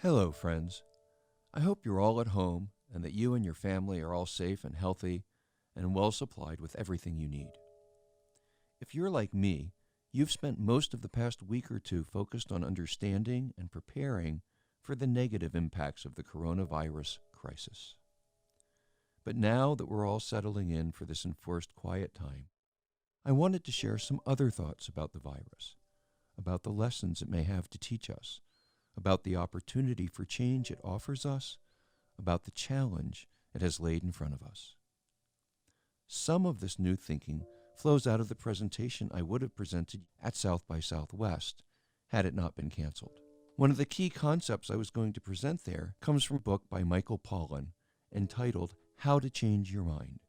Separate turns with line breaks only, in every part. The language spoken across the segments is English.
Hello, friends. I hope you're all at home and that you and your family are all safe and healthy and well supplied with everything you need. If you're like me, you've spent most of the past week or two focused on understanding and preparing for the negative impacts of the coronavirus crisis. But now that we're all settling in for this enforced quiet time, I wanted to share some other thoughts about the virus, about the lessons it may have to teach us, about the opportunity for change it offers us, about the challenge it has laid in front of us. Some of this new thinking flows out of the presentation I would have presented at South by Southwest had it not been canceled. One of the key concepts I was going to present there comes from a book by Michael Pollan entitled How to Change Your Mind,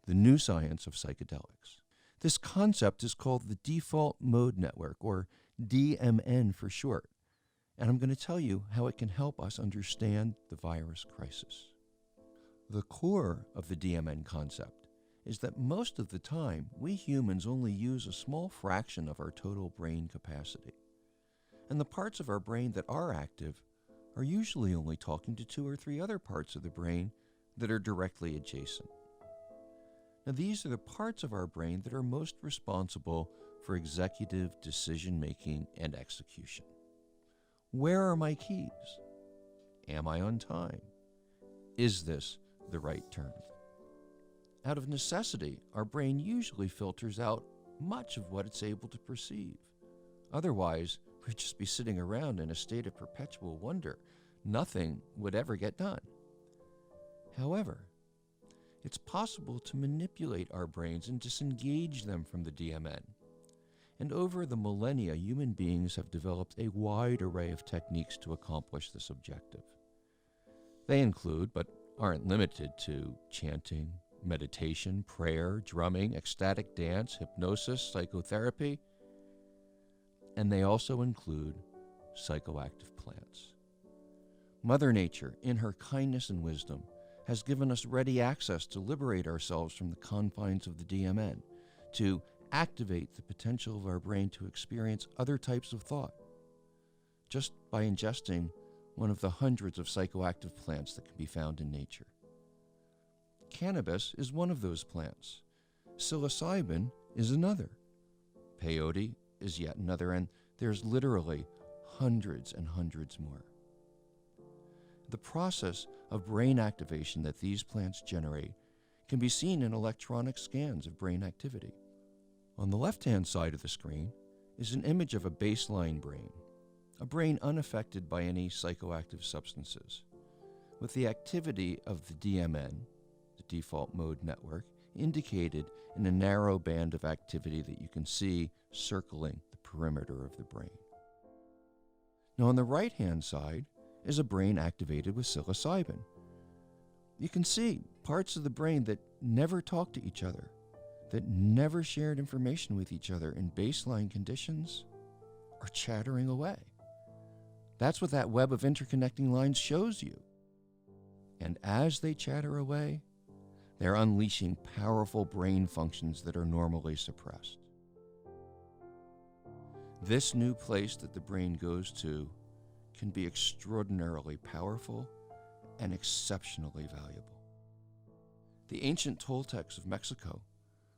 The New Science of Psychedelics. This concept is called the Default Mode Network, or DMN for short, and I'm going to tell you how it can help us understand the virus crisis. The core of the DMN concept is that most of the time, we humans only use a small fraction of our total brain capacity. And the parts of our brain that are active are usually only talking to 2 or 3 other parts of the brain that are directly adjacent. Now, these are the parts of our brain that are most responsible for executive decision-making and execution. Where are my keys? Am I on time? Is this the right turn? Out of necessity, our brain usually filters out much of what it's able to perceive. Otherwise, we'd just be sitting around in a state of perpetual wonder. Nothing would ever get done. However, it's possible to manipulate our brains and disengage them from the DMN. And over the millennia, human beings have developed a wide array of techniques to accomplish this objective. They include, but aren't limited to, chanting, meditation, prayer, drumming, ecstatic dance, hypnosis, psychotherapy, and they also include psychoactive plants. Mother Nature, in her kindness and wisdom, has given us ready access to liberate ourselves from the confines of the DMN, to activate the potential of our brain to experience other types of thought, just by ingesting one of the hundreds of psychoactive plants that can be found in nature. Cannabis is one of those plants. Psilocybin is another. Peyote is yet another, and there's literally hundreds and hundreds more. The process of brain activation that these plants generate can be seen in electronic scans of brain activity. On the left-hand side of the screen is an image of a baseline brain, a brain unaffected by any psychoactive substances, with the activity of the DMN, the default mode network, indicated in a narrow band of activity that you can see circling the perimeter of the brain. Now on the right-hand side is a brain activated with psilocybin. You can see parts of the brain that never talk to each other, that never shared information with each other in baseline conditions, are chattering away. That's what that web of interconnecting lines shows you. And as they chatter away, they're unleashing powerful brain functions that are normally suppressed. This new place that the brain goes to can be extraordinarily powerful and exceptionally valuable. The ancient Toltecs of Mexico,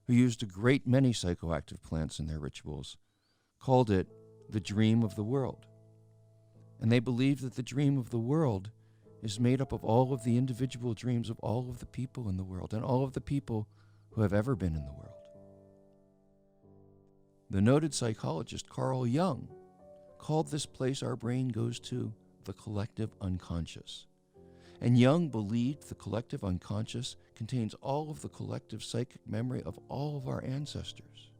who used a great many psychoactive plants in their rituals, called it the dream of the world. And they believed that the dream of the world is made up of all of the individual dreams of all of the people in the world and all of the people who have ever been in the world. The noted psychologist Carl Jung called this place our brain goes to the collective unconscious. And Jung believed the collective unconscious contains all of the collective psychic memory of all of our ancestors.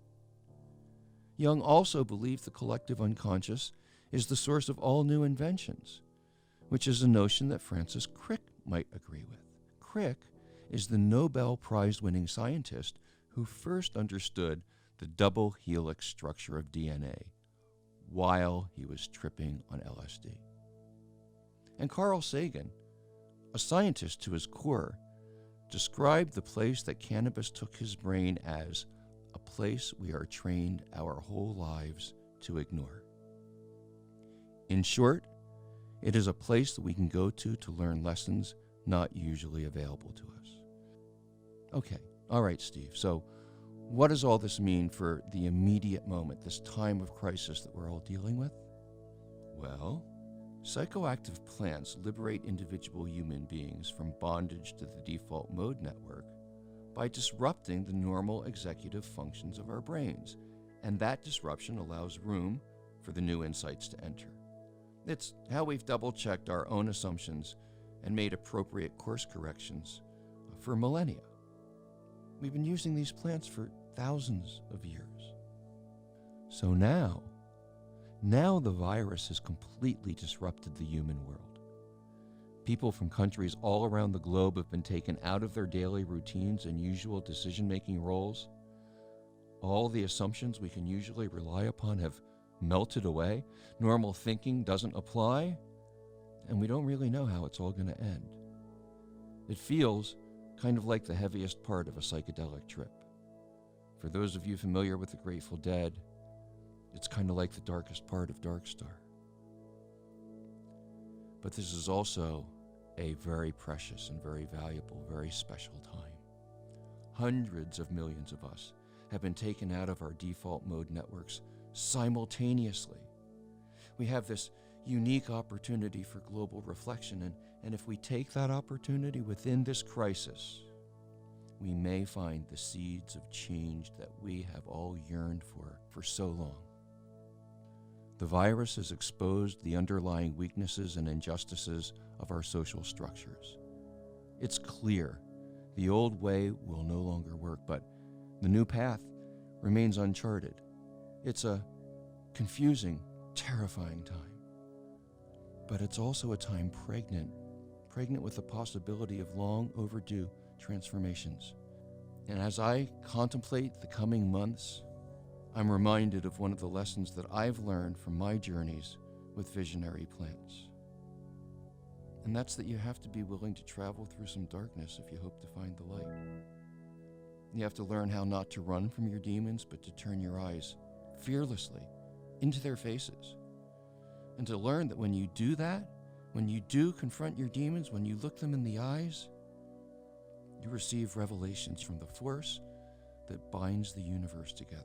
Jung also believed the collective unconscious is the source of all new inventions, which is a notion that Francis Crick might agree with. Crick is the Nobel Prize-winning scientist who first understood the double helix structure of DNA while he was tripping on LSD. And Carl Sagan, a scientist to his core, described the place that cannabis took his brain as a place we are trained our whole lives to ignore. In short, It is a place that we can go to learn lessons not usually available to us. Okay, all right, Steve. So what does all this mean for the immediate moment, this time of crisis that we're all dealing with? Well, psychoactive plants liberate individual human beings from bondage to the default mode network by disrupting the normal executive functions of our brains, and that disruption allows room for the new insights to enter. It's how we've double-checked our own assumptions and made appropriate course corrections for millennia. We've been using these plants for thousands of years. So now the virus has completely disrupted the human world. People from countries all around the globe have been taken out of their daily routines and usual decision-making roles. All the assumptions we can usually rely upon have melted away. Normal thinking doesn't apply, and we don't really know how it's all going to end. It feels kind of like the heaviest part of a psychedelic trip. For those of you familiar with the Grateful Dead, it's kind of like the darkest part of Dark Star. But this is also a very precious and very valuable, very special time. Hundreds of millions of us have been taken out of our default mode networks simultaneously. We have this unique opportunity for global reflection, and if we take that opportunity within this crisis, we may find the seeds of change that we have all yearned for so long. The virus has exposed the underlying weaknesses and injustices of our social structures. It's clear the old way will no longer work, but the new path remains uncharted. It's a confusing, terrifying time. But it's also a time pregnant with the possibility of long overdue transformations. And as I contemplate the coming months, I'm reminded of one of the lessons that I've learned from my journeys with visionary plants. And that's that you have to be willing to travel through some darkness if you hope to find the light. You have to learn how not to run from your demons, but to turn your eyes fearlessly into their faces. And to learn that when you do that, when you do confront your demons, when you look them in the eyes, you receive revelations from the force that binds the universe together.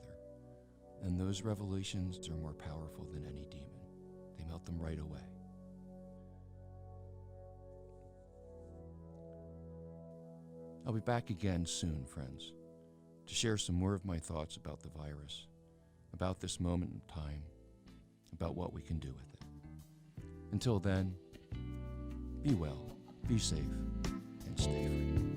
And those revelations are more powerful than any demon. They melt them right away. I'll be back again soon, friends, to share some more of my thoughts about the virus, about this moment in time, about what we can do with it. Until then, be well, be safe, and stay free.